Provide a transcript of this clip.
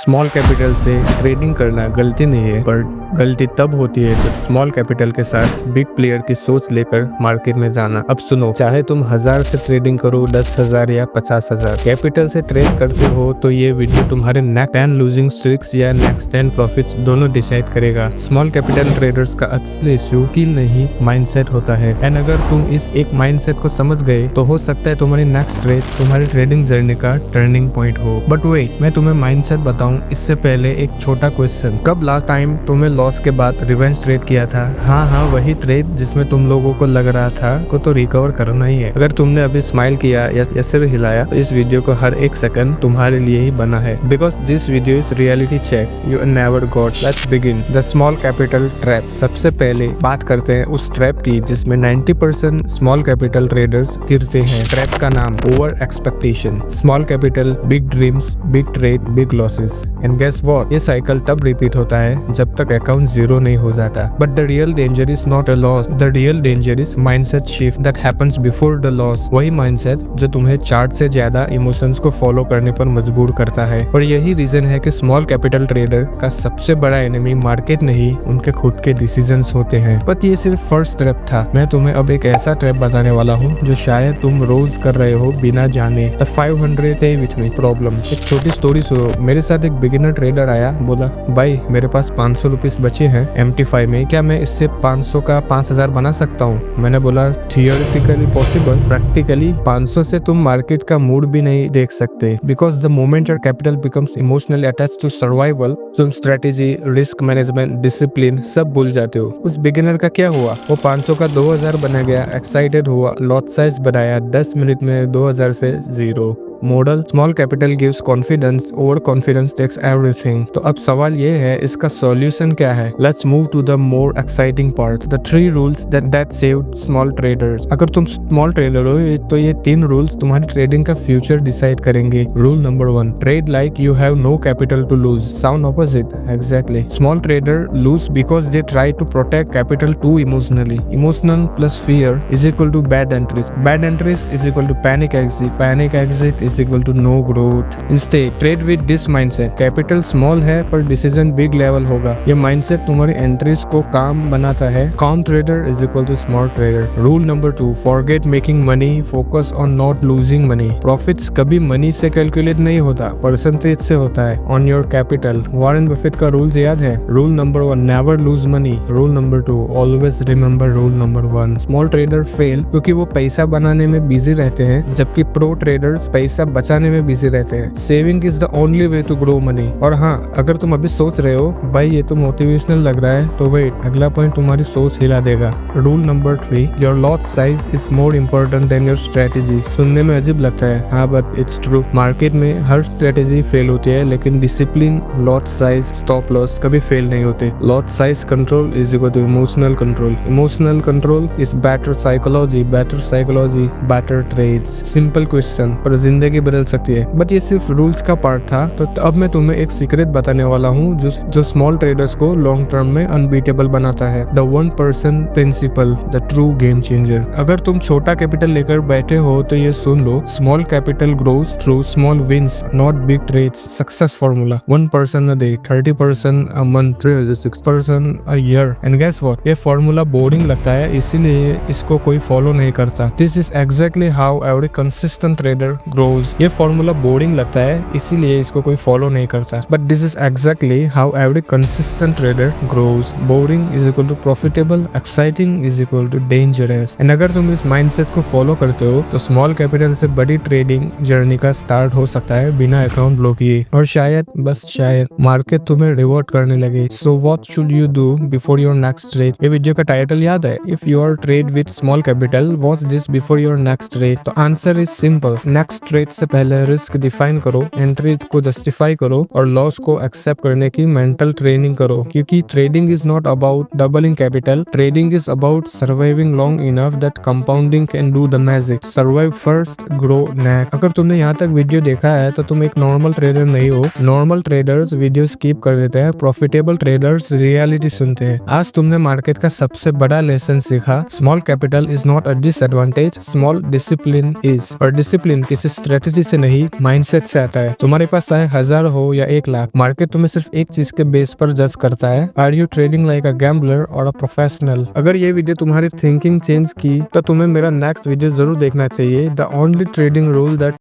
Small capital से trading करना गलती नहीं है, पर गलती तब होती है जब स्मॉल कैपिटल के साथ बिग प्लेयर की सोच लेकर मार्केट में जाना। अब सुनो, चाहे तुम 1000 से ट्रेडिंग करो, 10,000 या 50,000 कैपिटल से ट्रेड करते हो, तो ये वीडियो तुम्हारे नेक्स्ट 10 लूजिंग स्ट्रिक्स या नेक्स्ट 10 प्रॉफिट्स दोनों डिसाइड करेगा। स्मॉल कैपिटल ट्रेडर्स का असली इश्यू स्किल नहीं माइंडसेट होता है, एंड अगर तुम इस एक माइंडसेट को समझ गए तो हो सकता है तुम्हारी नेक्स्ट ट्रेड तुम्हारी ट्रेडिंग जर्नी का टर्निंग पॉइंट हो। बट वेट, मैं तुम्हें माइंडसेट बताऊं इससे पहले एक छोटा क्वेश्चन। कब लास्ट टाइम तुम्हें लॉस के बाद रिवेंज ट्रेड किया था? हाँ, वही ट्रेड जिसमें तुम लोगों को लग रहा था को तो रिकवर करना ही है। अगर तुमने अभी स्माइल किया या सिर हिलाया तो इस वीडियो को हर एक सेकंड तुम्हारे लिए ही बना है, because this video is reality check you never got. Let's begin the small capital trap. सबसे पहले बात करते हैं उस ट्रैप की जिसमें 90% स्मॉल कैपिटल ट्रेडर्स गिरते हैं। ट्रैप का नाम over expectation. Small capital, big dreams, big trade, big losses. And guess what, ये साइकिल तब रिपीट होता है जब तक अकाउंट जीरो नहीं हो जाता। But the real danger is not a loss, the real danger is mindset shift that happens before the loss. वही माइंडसेट जो तुम्हें चार्ट से ज्यादा इमोशंस को फॉलो करने पर मजबूर करता है। और यही रीजन है कि स्मॉल कैपिटल ट्रेडर का सबसे बड़ा एनिमी मार्केट नहीं, उनके खुद के डिसीजंस होते हैं। बट ये सिर्फ फर्स्ट ट्रैप था। मैं तुम्हें अब एक ऐसा ट्रैप बताने वाला हूँ जो शायद तुम रोज कर रहे हो बिना जाने। The 500 stay with me problem. एक छोटी स्टोरी सुनो। मेरे साथ एक बिगिनर ट्रेडर आया, बोला भाई मेरे पास 500 रुपीज बचे हैं MT5 में, क्या मैं इससे 500 का 5000 बना सकता हूँ? मैंने बोला थियोरेटिकली पॉसिबल, प्रैक्टिकली 500 से तुम मार्केट का मूड भी नहीं देख सकते, because the moment your capital becomes emotionally attached to survival, तुम स्ट्रेटेजी, रिस्क मैनेजमेंट, डिसिप्लिन सब भूल जाते हो। उस बिगिनर का क्या हुआ? वो 500 का 2000 बना गया, एक्साइटेड हुआ, लॉट साइज बढ़ाया, 10 मिनट में 2000 से 0। Model small capital gives confidence, over confidence takes everything. तो अब सवाल ये है, इसका सॉल्यूशन क्या है? Let's move to the more exciting part, the 3 rules that saved small traders. अगर तुम स्मॉल ट्रेडर हो तो ये 3 रूल्स तुम्हारी ट्रेडिंग का फ्यूचर डिसाइड करेंगे। Rule number 1, trade like you have no capital to lose. Sound opposite? Exactly. Small trader lose because they try to protect capital too emotionally. Emotional plus fear is equal to bad entries, bad entries is equal to panic exit, panic exit is equal to no growth. Instead, trade with this mindset. Capital small है पर decision big level होगा। ये mindset तुम्हारी entries को काम बनाता है। calm trader is equal to small trader. Rule number 2, forget making money, focus on not losing money. Profits कभी मनी से कैलकुलेट नहीं होता, परसेंटेज से होता है on your capital. Warren Buffett का रूल याद है? Rule number 1, never lose money. Rule number 2, always remember rule number 1. Small trader fail क्योंकि वो पैसा बनाने में बिजी रहते हैं, जबकि प्रो ट्रेडर्स पैसा बचाने में बिजी रहते हैं। Saving is the only way to grow money. और हाँ, अगर तुम अभी सोच रहे हो भाई ये तो मोटिवेशनल लग रहा है, तो वेट, अगला पॉइंट तुम्हारी सोच हिला देगा। Rule number 3, your lot size is more important then your strategy. सुनने में अजीब लगता है, हाँ, बट इट्स ट्रू। मार्केट में हर स्ट्रेटेजी फेल होती है, लेकिन discipline, lot size, stop loss कभी फेल नहीं होते। Lot size control is equal to emotional control, emotional control is better psychology, better psychology better trades. Simple question पर जिंदगी बदल सकती है। बट ये सिर्फ रूल्स का पार्ट था, तो अब मैं तुम्हें एक सीक्रेट बताने वाला हूँ जो स्मॉल ट्रेडर्स को लॉन्ग टर्म में अनबीटेबल बनाता है। The 1% principle, the true game changer. अगर तुम छोटा कैपिटल लेकर बैठे हो तो ये सुन लो, small capital grows through small wins, not big trades. Success formula 1% a day, 30% a month, 306% a year. And guess what? ये फॉर्मूला बोरिंग लगता है, इसीलिए इसको कोई फॉलो नहीं करता। This is exactly how every consistent trader grows. ये formula boring लगता है, इसीलिए इसको कोई फॉलो नहीं करता। But this is exactly how every consistent trader grows. Boring is equal to profitable, exciting is equal to dangerous. And अगर तुम इस माइंडसेट को फॉलो करते हो तो स्मॉल कैपिटल से बड़ी ट्रेडिंग जर्नी का स्टार्ट हो सकता है बिना अकाउंट ब्लॉक किए। और शायद, बस शायद, मार्केट तुम्हें रिवॉर्ड करने लगे। So what should you do before your next trade? ये वीडियो का टाइटल याद है? If you are trade with small capital, watch this before your next trade. तो answer is simple. Next trade से पहले रिस्क डिफाइन करो, entry को justify करो और लॉस को एक्सेप्ट करने की मेंटल ट्रेनिंग करो, क्योंकि trading is not about doubling capital, trading is about surviving long enough that compounding can do the magic. Survive first, grow next. अगर तुमने यहाँ तक वीडियो देखा है तो तुम एक नॉर्मल ट्रेडर नहीं हो। नॉर्मल ट्रेडर्स वीडियो स्किप कर देते हैं, प्रॉफिटेबल ट्रेडर्स रियलिटी सुनते हैं। आज तुमने मार्केट का सबसे बड़ा लेसन सीखा, small capital is not a disadvantage, small discipline is. और डिसिप्लिन किसी स्ट्रेटेजी से नहीं, माइंडसेट से आता है। तुम्हारे पास चाहे 1000 हो या 1 लाख, मार्केट तुम्हें सिर्फ एक चीज के बेस पर जज करता है, are you trading like a gambler or a professional. अगर ये वीडियो तुम्हारी थिंकिंग चेंज की तो तुम्हें मेरा नेक्स्ट वीडियो जरूर देखना चाहिए, the only trading rule that